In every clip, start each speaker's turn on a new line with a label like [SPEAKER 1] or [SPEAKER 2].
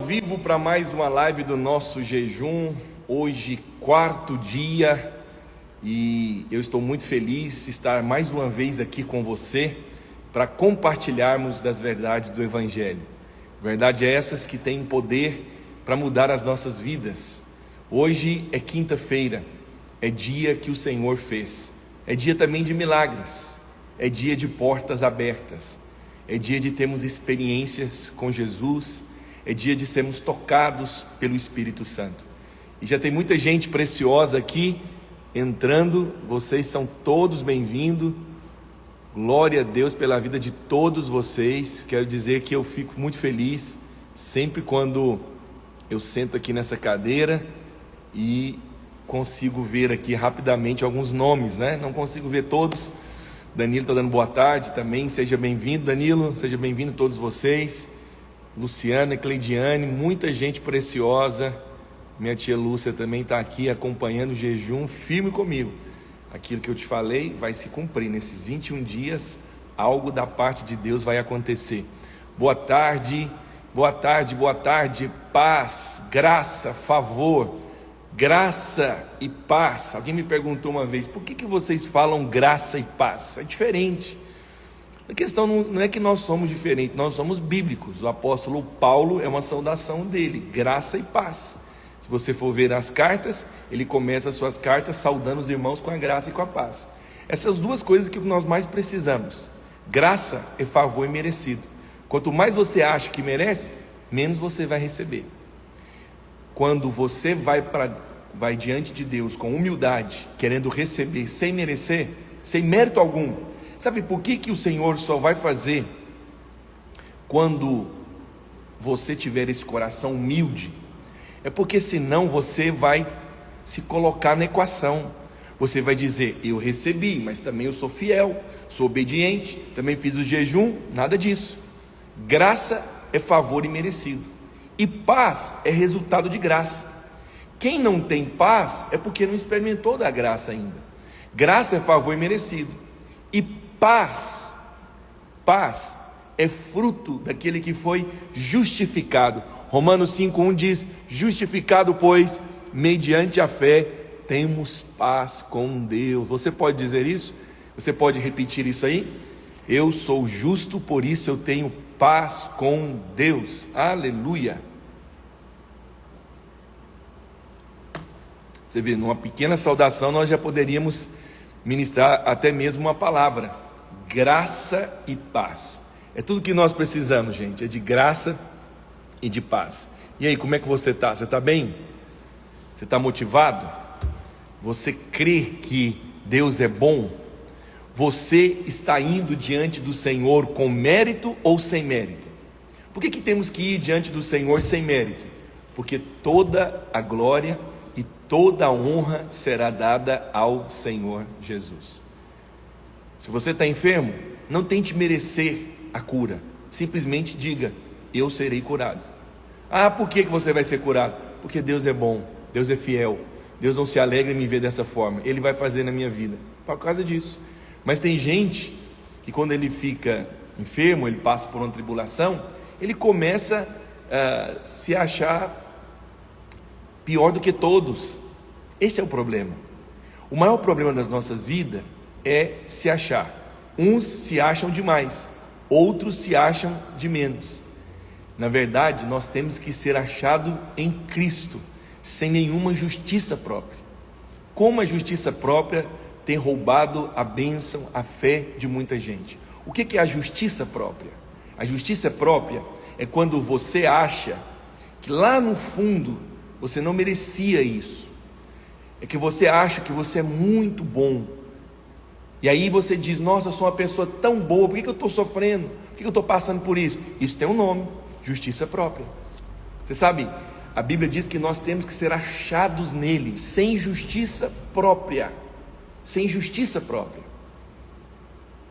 [SPEAKER 1] vivo para mais uma live do nosso jejum, hoje quarto dia, e eu estou muito feliz de estar mais uma vez aqui com você para compartilharmos das verdades do Evangelho. Verdades essas que têm poder para mudar as nossas vidas. Hoje é quinta-feira, é dia que o Senhor fez, é dia também de milagres, é dia de portas abertas, é dia de termos experiências com Jesus, é dia de sermos tocados pelo Espírito Santo. E já tem muita gente preciosa aqui entrando, vocês são todos bem-vindos. Glória a Deus pela vida de todos vocês. Quero dizer que eu fico muito feliz sempre quando eu sento aqui nessa cadeira e consigo ver aqui rapidamente alguns nomes, né? Não consigo ver todos. Danilo está dando boa tarde também, seja bem-vindo, Danilo, seja bem-vindo todos vocês. Luciana, Cleidiane, muita gente preciosa. Minha tia Lúcia também está aqui acompanhando o jejum, firme comigo. Aquilo que eu te falei vai se cumprir. Nesses 21 dias, algo da parte de Deus vai acontecer. Boa tarde, boa tarde, boa tarde. Paz, graça, favor, graça e paz. Alguém me perguntou uma vez, por que vocês falam graça e paz? É diferente. A questão não é que nós somos diferentes, nós somos bíblicos. O apóstolo Paulo é uma saudação dele, graça e paz. Se você for ver as cartas, ele começa as suas cartas saudando os irmãos com a graça e com a paz. Essas duas coisas que nós mais precisamos. Graça é favor imerecido. Quanto mais você acha que merece, menos você vai receber. Quando você vai diante de Deus com humildade, querendo receber sem merecer, sem mérito algum. Sabe por que o Senhor só vai fazer quando você tiver esse coração humilde? É porque senão você vai se colocar na equação. Você vai dizer, eu recebi, mas também eu sou fiel, sou obediente, também fiz o jejum, nada disso. Graça é favor imerecido, e paz é resultado de graça. Quem não tem paz é porque não experimentou da graça ainda. Graça é favor imerecido, e paz é fruto daquele que foi justificado. Romanos 5:1 diz, justificado, pois, mediante a fé, temos paz com Deus. Você pode dizer isso? Você pode repetir isso aí? Eu sou justo, por isso eu tenho paz com Deus. Aleluia. Você vê, numa pequena saudação nós já poderíamos ministrar até mesmo uma palavra: graça e paz. É tudo que nós precisamos, gente, é de graça e de paz. E aí, como é que você está? Você está bem? Você está motivado? Você crê que Deus é bom? Você está indo diante do Senhor com mérito ou sem mérito? Por que temos que ir diante do Senhor sem mérito? Porque toda a glória e toda a honra será dada ao Senhor Jesus. Se você está enfermo, não tente merecer a cura. Simplesmente diga, eu serei curado. Ah, por que você vai ser curado? Porque Deus é bom, Deus é fiel. Deus não se alegra em me ver dessa forma. Ele vai fazer na minha vida, por causa disso. Mas tem gente que quando ele fica enfermo, ele passa por uma tribulação, ele começa a se achar pior do que todos. Esse é o problema. O maior problema das nossas vidas é se achar. Uns se acham demais, outros se acham de menos. Na verdade, nós temos que ser achados em Cristo, sem nenhuma justiça própria. Como a justiça própria tem roubado a bênção, a fé de muita gente. O que é a justiça própria? A justiça própria é quando você acha que lá no fundo você não merecia isso. É que você acha que você é muito bom. E aí você diz, nossa, eu sou uma pessoa tão boa, por que eu estou sofrendo? Por que eu estou passando por isso? Isso tem um nome, justiça própria. Você sabe, a Bíblia diz que nós temos que ser achados nele, sem justiça própria. Sem justiça própria.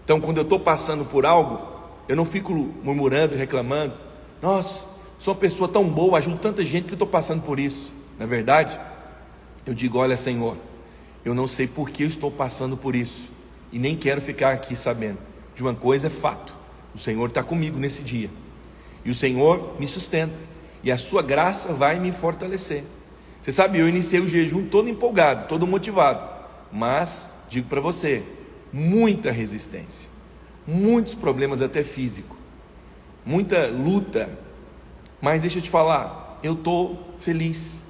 [SPEAKER 1] Então, quando eu estou passando por algo, eu não fico murmurando, reclamando. Nossa, sou uma pessoa tão boa, ajudo tanta gente que eu estou passando por isso. Na verdade, eu digo, olha, Senhor, eu não sei por que eu estou passando por isso, e nem quero ficar aqui sabendo. De uma coisa é fato, o Senhor está comigo nesse dia, e o Senhor me sustenta. e a sua graça vai me fortalecer. Você sabe, eu iniciei o jejum todo empolgado, todo motivado, mas digo para você, muita resistência, muitos problemas até físico, muita luta, mas deixa eu te falar, eu estou feliz,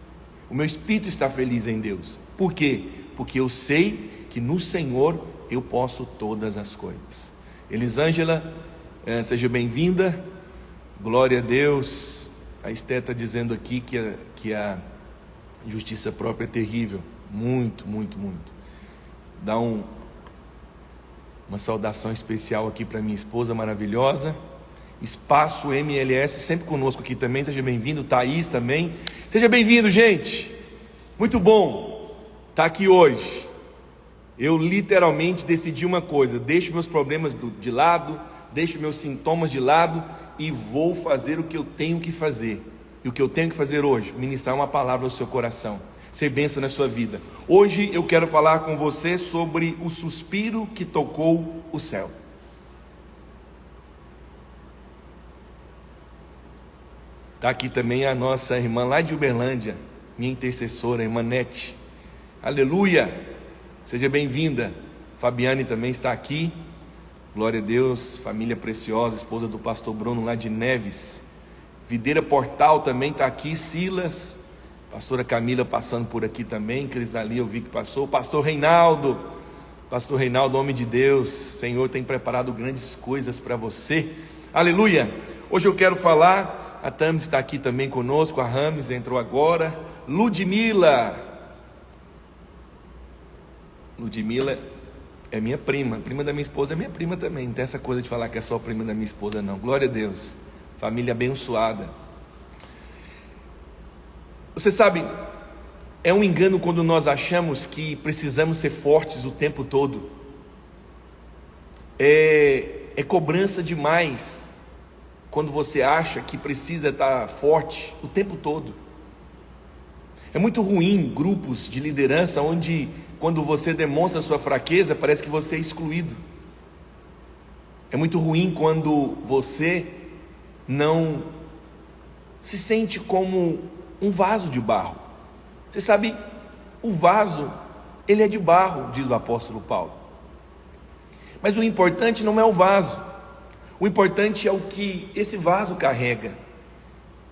[SPEAKER 1] o meu espírito está feliz em Deus. Por quê? Porque eu sei que no Senhor eu posso todas as coisas. Elisângela, seja bem-vinda, glória a Deus. A Esté está dizendo aqui que a justiça própria é terrível, muito. Dá uma saudação especial aqui para minha esposa maravilhosa. Espaço MLS, sempre conosco aqui também, seja bem-vindo. Thaís também, seja bem-vindo, gente, muito bom estar aqui hoje. Eu literalmente decidi uma coisa: deixo meus problemas de lado, deixo meus sintomas de lado e vou fazer o que eu tenho que fazer. E o que eu tenho que fazer hoje? Ministrar uma palavra ao seu coração, ser bênção na sua vida. Hoje eu quero falar com você sobre o suspiro que tocou o céu. Está aqui também a nossa irmã lá de Uberlândia, minha intercessora, a irmã Nete. Aleluia! Seja bem-vinda. Fabiane também está aqui. Glória a Deus, família preciosa, esposa do pastor Bruno lá de Neves. Videira Portal também está aqui. Silas, pastora Camila passando por aqui também. Cris Dali eu vi que passou. Pastor Reinaldo, homem de Deus, Senhor tem preparado grandes coisas para você. Aleluia! Hoje eu quero falar, a Tamis está aqui também conosco, a Rames entrou agora. Ludmila é minha prima da minha esposa é minha prima também. Não tem essa coisa de falar que é só prima da minha esposa não. Glória a Deus, família abençoada. Você sabe, é um engano quando nós achamos que precisamos ser fortes o tempo todo. É cobrança demais quando você acha que precisa estar forte o tempo todo. É muito ruim grupos de liderança onde, quando você demonstra sua fraqueza, parece que você é excluído. É muito ruim quando você não se sente como um vaso de barro. Você sabe, o vaso, ele é de barro, diz o apóstolo Paulo. Mas o importante não é o vaso. O importante é o que esse vaso carrega.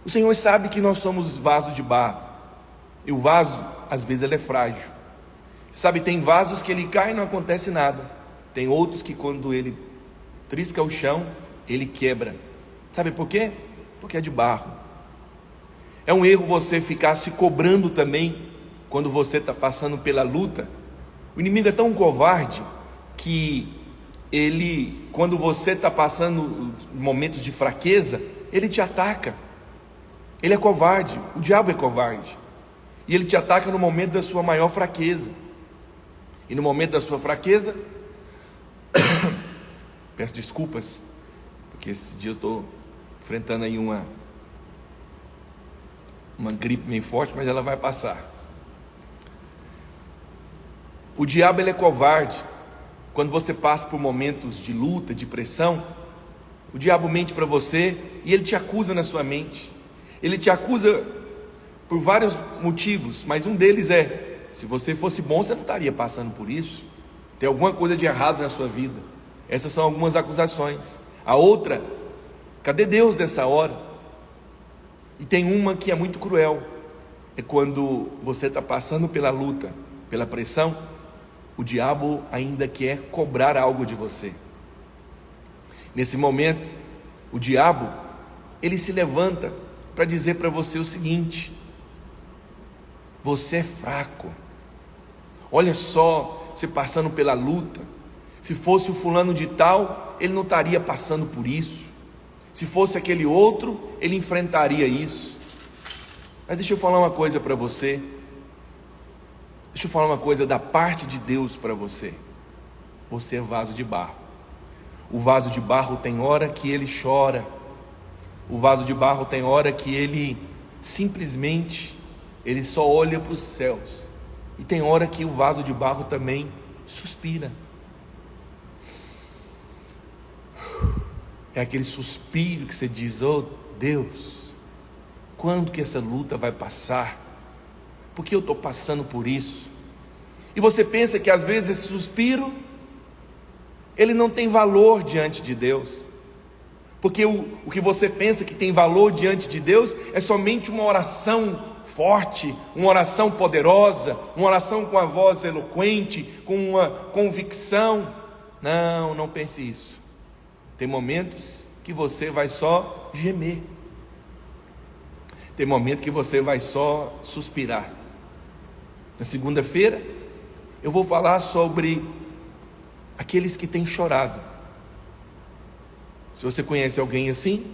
[SPEAKER 1] O Senhor sabe que nós somos vasos de barro. E o vaso, às vezes, ele é frágil. Sabe, tem vasos que ele cai e não acontece nada. Tem outros que quando ele trisca o chão, ele quebra. Sabe por quê? Porque é de barro. É um erro você ficar se cobrando também quando você está passando pela luta. O inimigo é tão covarde que ele, quando você está passando momentos de fraqueza, ele te ataca. Ele é covarde, o diabo é covarde. E ele te ataca no momento da sua maior fraqueza. E no momento da sua fraqueza, peço desculpas, porque esse dia eu estou enfrentando aí uma gripe meio forte, mas ela vai passar. O diabo, ele é covarde. Quando você passa por momentos de luta, de pressão, o diabo mente para você e ele te acusa na sua mente. Ele te acusa por vários motivos, mas um deles é: se você fosse bom, você não estaria passando por isso. Tem alguma coisa de errado na sua vida. Essas são algumas acusações. A outra: cadê Deus nessa hora? E tem uma que é muito cruel. É quando você está passando pela luta, pela pressão, o diabo ainda quer cobrar algo de você. Nesse momento, o diabo, ele se levanta para dizer para você o seguinte: você é fraco. Olha só, você passando pela luta. Se fosse o fulano de tal, ele não estaria passando por isso. Se fosse aquele outro, ele enfrentaria isso. Mas deixa eu falar uma coisa para você. Deixa eu falar uma coisa da parte de Deus para você. Você é vaso de barro. O vaso de barro tem hora que ele chora. O vaso de barro tem hora que ele simplesmente, ele só olha para os céus. E tem hora que o vaso de barro também suspira. É aquele suspiro que você diz: oh Deus, quando que essa luta vai passar? Por que eu estou passando por isso? E você pensa que às vezes esse suspiro, ele não tem valor diante de Deus, porque o que você pensa que tem valor diante de Deus é somente uma oração forte, uma oração poderosa, uma oração com a voz eloquente, com uma convicção. Não, não pense isso. Tem momentos que você vai só gemer, tem momentos que você vai só suspirar. Na segunda-feira eu vou falar sobre aqueles que têm chorado. Se você conhece alguém assim,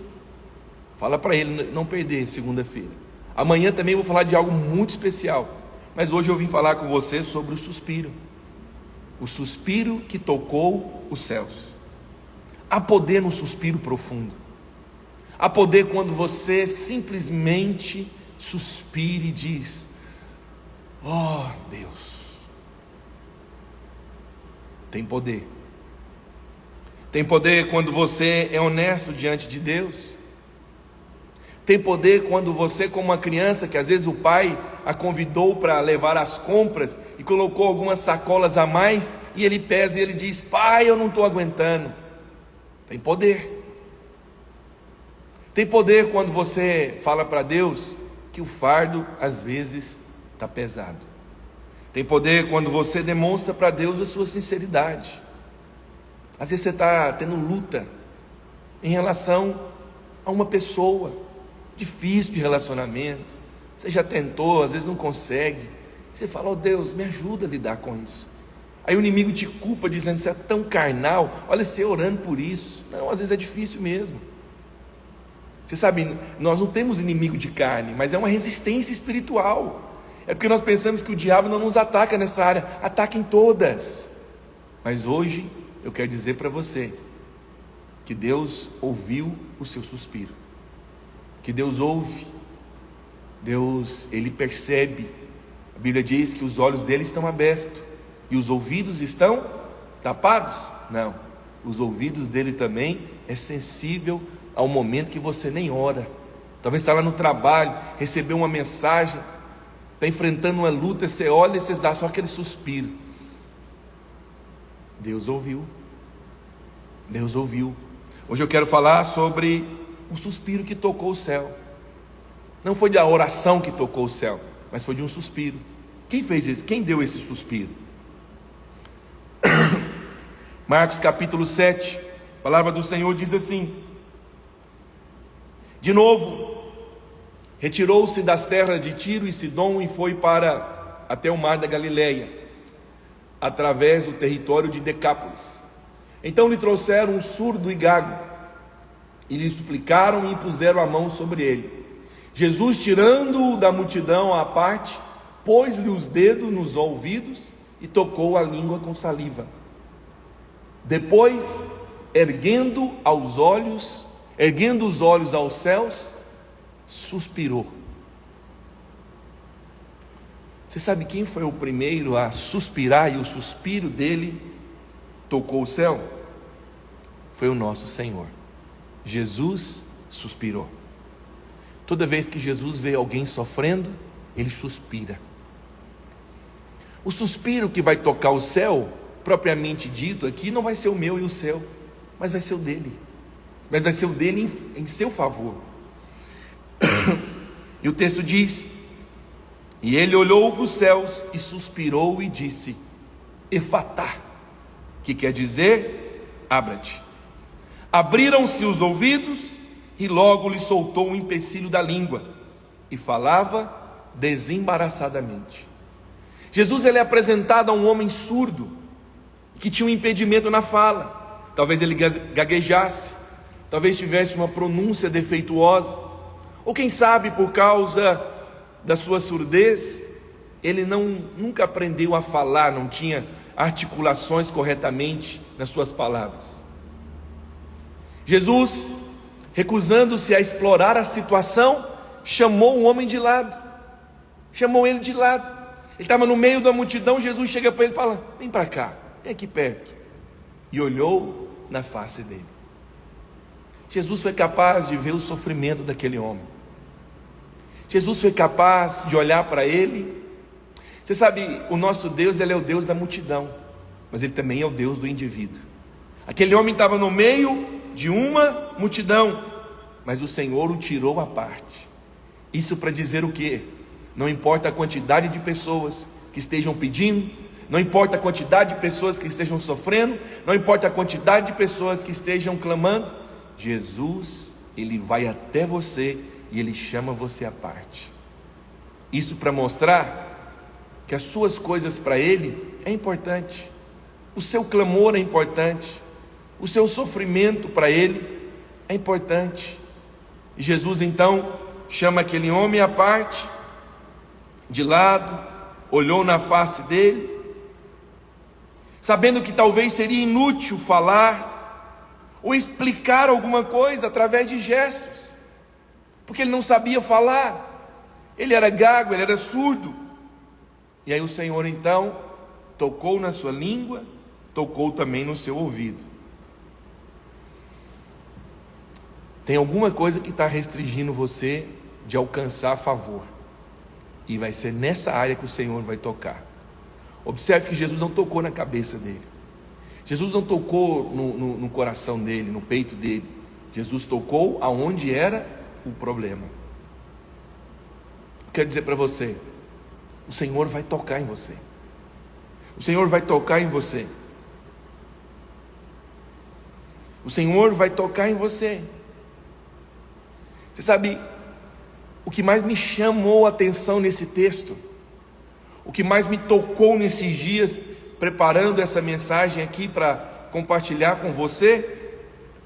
[SPEAKER 1] fala para ele não perder segunda-feira. Amanhã também vou falar de algo muito especial, mas hoje eu vim falar com você sobre o suspiro que tocou os céus. Há poder no suspiro profundo, há poder quando você simplesmente suspira e diz: oh Deus. Tem poder. Tem poder quando você é honesto diante de Deus. Tem poder quando você, como uma criança, que às vezes o pai a convidou para levar as compras e colocou algumas sacolas a mais, e ele pesa e ele diz: pai, eu não estou aguentando. Tem poder. Tem poder quando você fala para Deus que o fardo às vezes está pesado. Tem poder quando você demonstra para Deus a sua sinceridade. Às vezes você está tendo luta em relação a uma pessoa, difícil de relacionamento. Você já tentou, às vezes não consegue. Você fala: oh Deus, me ajuda a lidar com isso. Aí o inimigo te culpa dizendo: você é tão carnal, olha você orando por isso. Não, às vezes é difícil mesmo. Você sabe, nós não temos inimigo de carne, mas é uma resistência espiritual. É porque nós pensamos que o diabo não nos ataca nessa área. Ataca em todas. Mas hoje eu quero dizer para você que Deus ouviu o seu suspiro, que Deus ouve, Deus, Ele percebe. A Bíblia diz que os olhos dele estão abertos e os ouvidos estão tapados. Não, os ouvidos dele também é sensível ao momento que você nem ora. Talvez está lá no trabalho, recebeu uma mensagem, está enfrentando uma luta, você olha e você dá só aquele suspiro. Deus ouviu. Deus ouviu. Hoje eu quero falar sobre o suspiro que tocou o céu. Não foi da oração que tocou o céu, mas foi de um suspiro. Quem fez isso? Quem deu esse suspiro? Marcos capítulo 7, a palavra do Senhor diz assim: de novo, retirou-se das terras de Tiro e Sidom e foi até o mar da Galileia, através do território de Decápolis. Então lhe trouxeram um surdo e gago, e lhe suplicaram e impuseram a mão sobre ele. Jesus, tirando-o da multidão à parte, pôs-lhe os dedos nos ouvidos e tocou a língua com saliva. Depois, erguendo os olhos aos céus, suspirou. Você sabe quem foi o primeiro a suspirar e o suspiro dele tocou o céu? Foi o nosso Senhor. Jesus suspirou. Toda vez que Jesus vê alguém sofrendo, ele suspira. O suspiro que vai tocar o céu, propriamente dito aqui, não vai ser o meu e o seu, mas vai ser o dele. Mas vai ser o dele em seu favor. E o texto diz: e ele olhou para os céus e suspirou e disse: Efatá, que quer dizer abra-te. Abriram-se os ouvidos e logo lhe soltou um empecilho da língua e falava desembaraçadamente. Jesus, ele é apresentado a um homem surdo que tinha um impedimento na fala. Talvez ele gaguejasse, talvez tivesse uma pronúncia defeituosa, ou quem sabe por causa da sua surdez, ele nunca aprendeu a falar, não tinha articulações corretamente nas suas palavras. Jesus, recusando-se a explorar a situação, chamou o homem de lado, chamou ele de lado. Ele estava no meio da multidão. Jesus chega para ele e fala: vem para cá, vem aqui perto. E olhou na face dele. Jesus foi capaz de ver o sofrimento daquele homem. Jesus foi capaz de olhar para ele. Você sabe, o nosso Deus, ele é o Deus da multidão, mas ele também é o Deus do indivíduo. Aquele homem estava no meio de uma multidão, mas o Senhor o tirou à parte. Isso para dizer o quê? Não importa a quantidade de pessoas que estejam pedindo, não importa a quantidade de pessoas que estejam sofrendo, não importa a quantidade de pessoas que estejam clamando, Jesus, ele vai até você e ele chama você à parte. Isso para mostrar que as suas coisas para ele é importante, o seu clamor é importante, o seu sofrimento para ele é importante. E Jesus então chama aquele homem à parte, de lado, olhou na face dele, sabendo que talvez seria inútil falar ou explicar alguma coisa através de gestos, porque ele não sabia falar, ele era gago, ele era surdo. E aí o Senhor então tocou na sua língua, tocou também no seu ouvido. Tem alguma coisa que está restringindo você de alcançar favor, e vai ser nessa área que o Senhor vai tocar. Observe que Jesus não tocou na cabeça dele, Jesus não tocou no coração dele, no peito dele. Jesus tocou aonde era o problema. Quero dizer para você, o Senhor vai tocar em você, o Senhor vai tocar em você, o Senhor vai tocar em você. Você sabe, o que mais me chamou a atenção nesse texto, o que mais me tocou nesses dias, preparando essa mensagem aqui para compartilhar com você,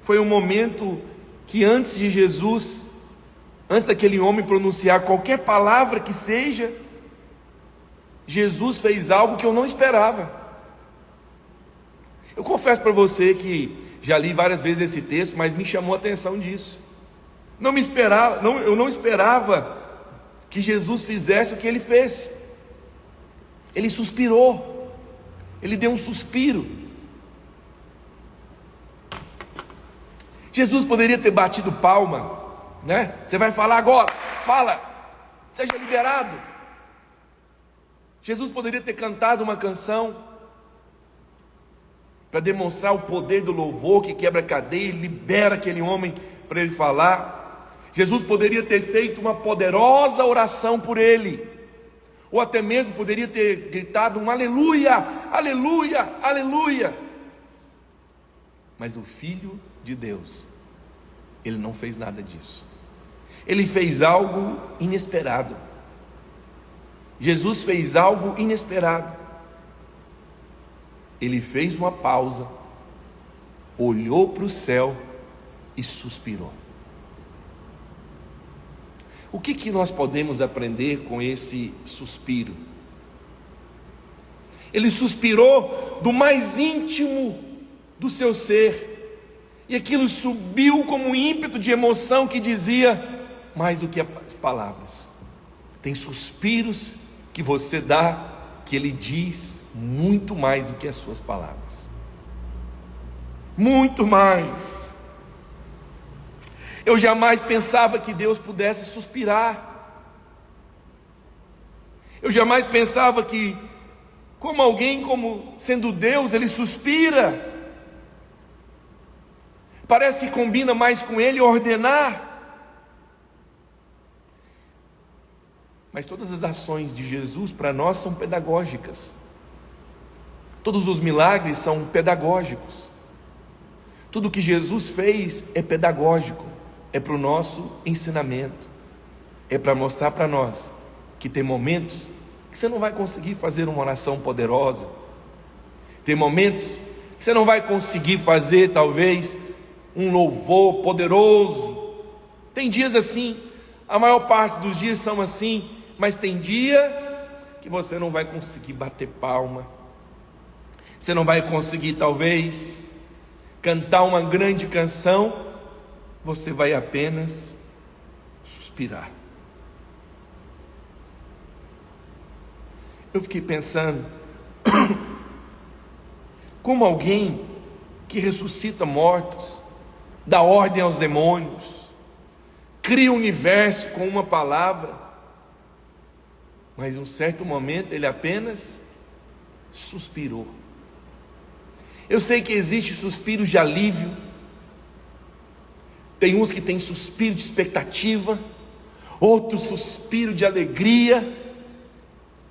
[SPEAKER 1] foi um momento que antes de Jesus, antes daquele homem pronunciar qualquer palavra que seja, Jesus fez algo que eu não esperava. Eu confesso para você que já li várias vezes esse texto, mas me chamou a atenção disso. Eu não esperava que Jesus fizesse o que ele fez. Ele suspirou, ele deu um suspiro. Jesus poderia ter batido palma, né? Você vai falar agora, fala, seja liberado. Jesus poderia ter cantado uma canção para demonstrar o poder do louvor que quebra a cadeia e libera aquele homem para ele falar. Jesus poderia ter feito uma poderosa oração por ele, ou até mesmo poderia ter gritado um aleluia, aleluia, aleluia. Mas o Filho de Deus, ele não fez nada disso. Ele fez algo inesperado. Jesus fez algo inesperado. Ele fez uma pausa, olhou para o céu e suspirou. O que nós podemos aprender com esse suspiro? Ele suspirou do mais íntimo do seu ser, e aquilo subiu como um ímpeto de emoção que dizia mais do que as palavras. Tem suspiros que você dá, que ele diz muito mais do que as suas palavras, muito mais. Eu jamais pensava que Deus pudesse suspirar. Eu jamais pensava que, como alguém, como sendo Deus, ele suspira. Parece que combina mais com ele ordenar. Mas todas as ações de Jesus para nós são pedagógicas. Todos os milagres são pedagógicos. Tudo que Jesus fez é pedagógico. É para o nosso ensinamento, é para mostrar para nós que tem momentos que você não vai conseguir fazer uma oração poderosa, tem momentos que você não vai conseguir fazer talvez um louvor poderoso. Tem dias assim, a maior parte dos dias são assim, mas tem dia que você não vai conseguir bater palma, você não vai conseguir talvez cantar uma grande canção, você vai apenas suspirar. Eu fiquei pensando, como alguém que ressuscita mortos, dá ordem aos demônios, cria o universo com uma palavra, mas em um certo momento ele apenas suspirou. Eu sei que existe suspiros de alívio, tem uns que têm suspiro de expectativa, outros suspiro de alegria,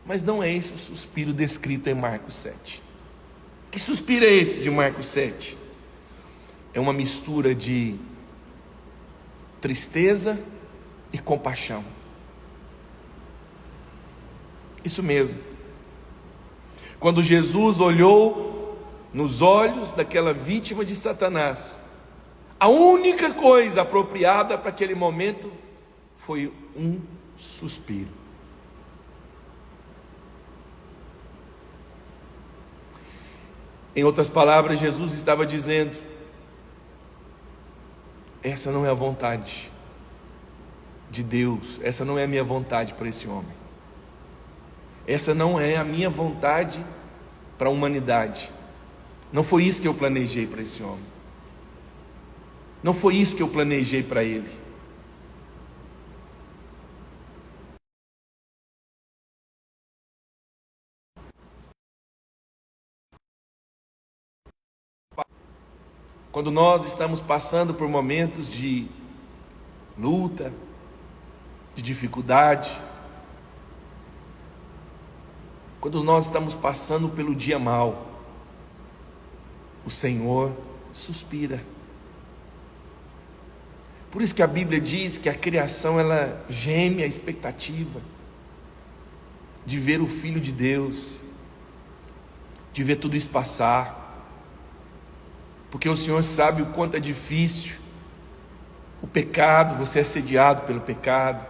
[SPEAKER 1] mas não é esse o suspiro descrito em Marcos 7. Que suspiro é esse de Marcos 7? É uma mistura de tristeza e compaixão. Isso mesmo. Quando Jesus olhou nos olhos daquela vítima de Satanás, a única coisa apropriada para aquele momento foi um suspiro. Em outras palavras, Jesus estava dizendo: essa não é a vontade de Deus, essa não é a minha vontade para esse homem, essa não é a minha vontade para a humanidade. Não foi isso que eu planejei para esse homem, não foi isso que eu planejei para ele. Quando nós estamos passando por momentos de luta, de dificuldade, quando nós estamos passando pelo dia mau, o Senhor suspira. Por isso que a Bíblia diz que a criação, ela geme a expectativa de ver o Filho de Deus, de ver tudo isso passar, porque o Senhor sabe o quanto é difícil o pecado, você é assediado pelo pecado,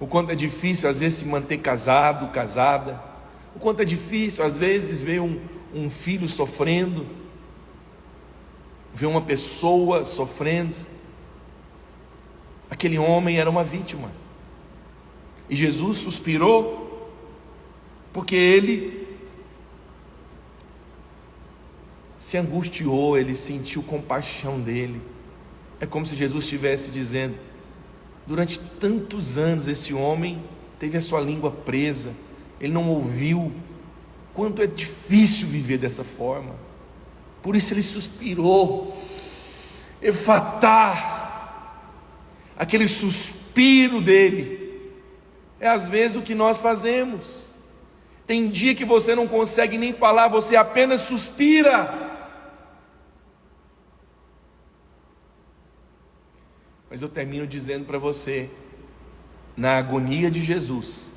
[SPEAKER 1] o quanto é difícil às vezes se manter casado, casada, o quanto é difícil às vezes ver um filho sofrendo, ver uma pessoa sofrendo. Aquele homem era uma vítima, e Jesus suspirou, porque ele se angustiou, ele sentiu compaixão dele. É como se Jesus estivesse dizendo: durante tantos anos esse homem teve a sua língua presa, ele não ouviu quanto é difícil viver dessa forma, por isso ele suspirou. Efatá, aquele suspiro dele, é às vezes o que nós fazemos. Tem dia que você não consegue nem falar, você apenas suspira. Mas eu termino dizendo para você: na agonia de Jesus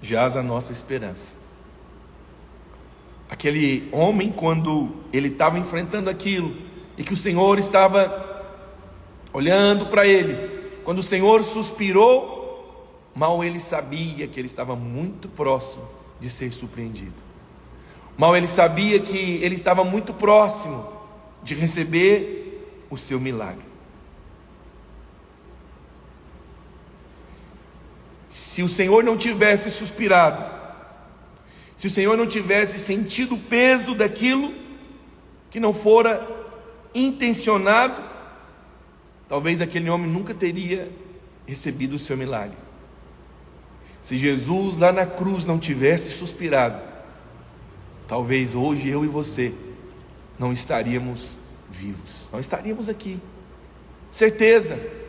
[SPEAKER 1] jaz a nossa esperança. Aquele homem, quando ele estava enfrentando aquilo, e que o Senhor estava olhando para ele, quando o Senhor suspirou, mal ele sabia que ele estava muito próximo de ser surpreendido. Mal ele sabia que ele estava muito próximo de receber o seu milagre. Se o Senhor não tivesse suspirado, se o Senhor não tivesse sentido o peso daquilo que não fora intencionado, talvez aquele homem nunca teria recebido o seu milagre. Se Jesus lá na cruz não tivesse suspirado, talvez hoje eu e você não estaríamos vivos, não estaríamos aqui, certeza.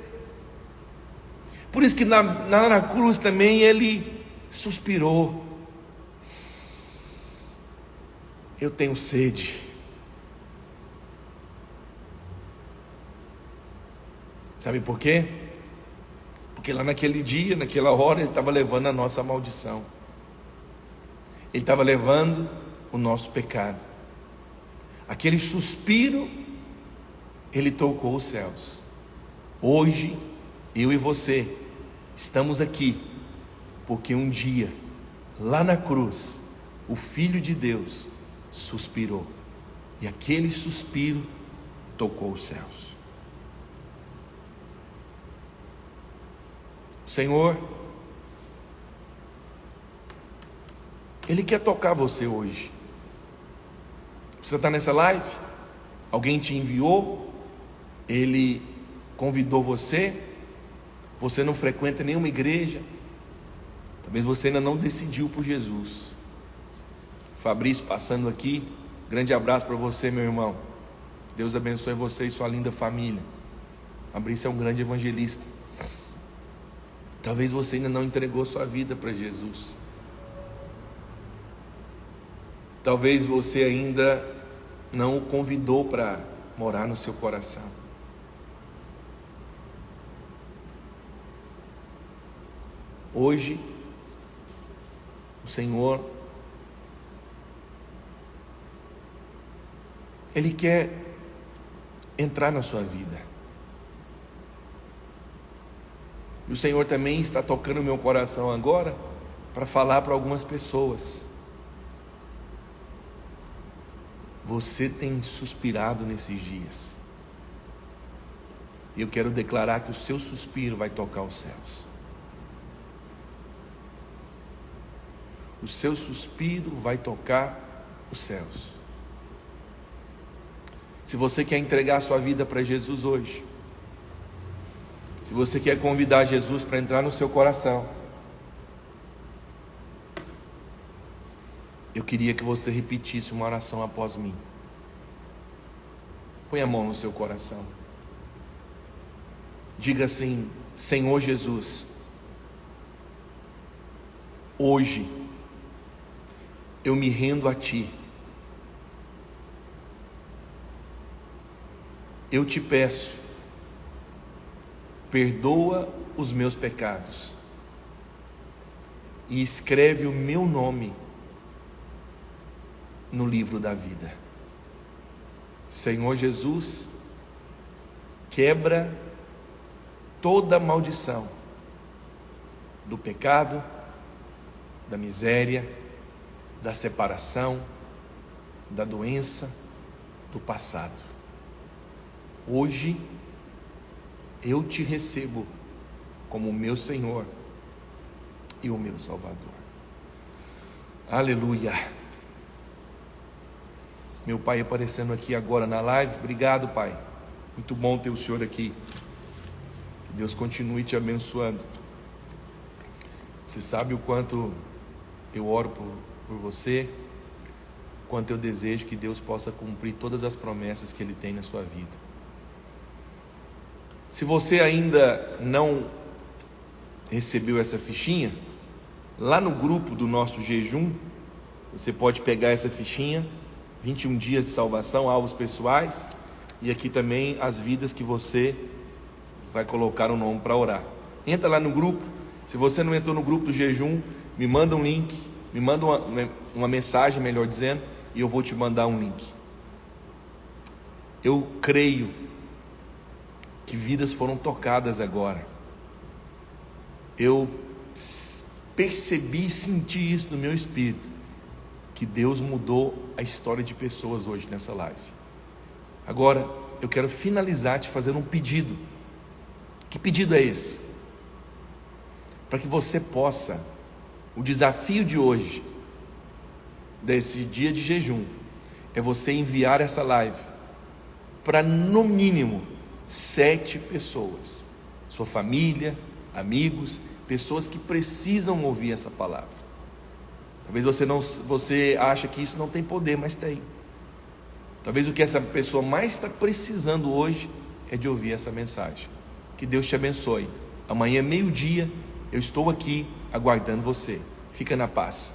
[SPEAKER 1] Por isso que na cruz também ele suspirou: eu tenho sede. Sabe por quê? Porque lá naquele dia, naquela hora, ele estava levando a nossa maldição, ele estava levando o nosso pecado. Aquele suspiro, ele tocou os céus. Hoje eu e você estamos aqui porque um dia, lá na cruz, o Filho de Deus suspirou, e aquele suspiro tocou os céus. O Senhor, Ele quer tocar você hoje. Você está nessa live? Alguém te enviou? Ele convidou você? você não frequenta nenhuma igreja, talvez você ainda não decidiu por Jesus. Fabrício passando aqui, grande abraço para você, meu irmão. Deus abençoe você e sua linda família. Fabrício é um grande evangelista. Talvez você ainda não entregou sua vida para Jesus. Talvez você ainda não o convidou para morar no seu coração. Hoje, o Senhor, Ele quer entrar na sua vida. E o Senhor também está tocando o meu coração agora para falar para algumas pessoas. Você tem suspirado nesses dias. E eu quero declarar que o seu suspiro vai tocar os céus. O seu suspiro vai tocar os céus. Se você quer entregar a sua vida para Jesus hoje, se você quer convidar Jesus para entrar no seu coração, eu queria que você repetisse uma oração após mim. Põe a mão no seu coração. Diga assim: Senhor Jesus, hoje eu me rendo a Ti. Eu te peço, perdoa os meus pecados e escreve o meu nome no livro da vida. Senhor Jesus, quebra toda maldição do pecado, da miséria, da separação, da doença, do passado. Hoje eu te recebo como o meu Senhor e o meu Salvador. Aleluia. Meu Pai aparecendo aqui agora na live. Obrigado, Pai. Muito bom ter o Senhor aqui. Que Deus continue te abençoando. Você sabe o quanto eu oro por você, o quanto eu desejo que Deus possa cumprir todas as promessas que Ele tem na sua vida. Se você ainda não recebeu essa fichinha, lá no grupo do nosso jejum, você pode pegar essa fichinha, 21 dias de salvação, alvos pessoais, e aqui também as vidas que você vai colocar o nome para orar. Entra lá no grupo. Se você não entrou no grupo do jejum, me manda um link, me manda uma mensagem, melhor dizendo, e eu vou te mandar um link. Eu creio que vidas foram tocadas agora. Eu percebi e senti isso no meu espírito, que Deus mudou a história de pessoas hoje nessa live. Agora, eu quero finalizar te fazendo um pedido. Que pedido é esse? Para que você possa, o desafio de hoje, desse dia de jejum, é você enviar essa live para no mínimo 7 pessoas, sua família, amigos, pessoas que precisam ouvir essa palavra. Talvez você acha que isso não tem poder, mas tem. Talvez o que essa pessoa mais está precisando hoje é de ouvir essa mensagem. Que Deus te abençoe. Amanhã, meio-dia, eu estou aqui aguardando você. Fica na paz.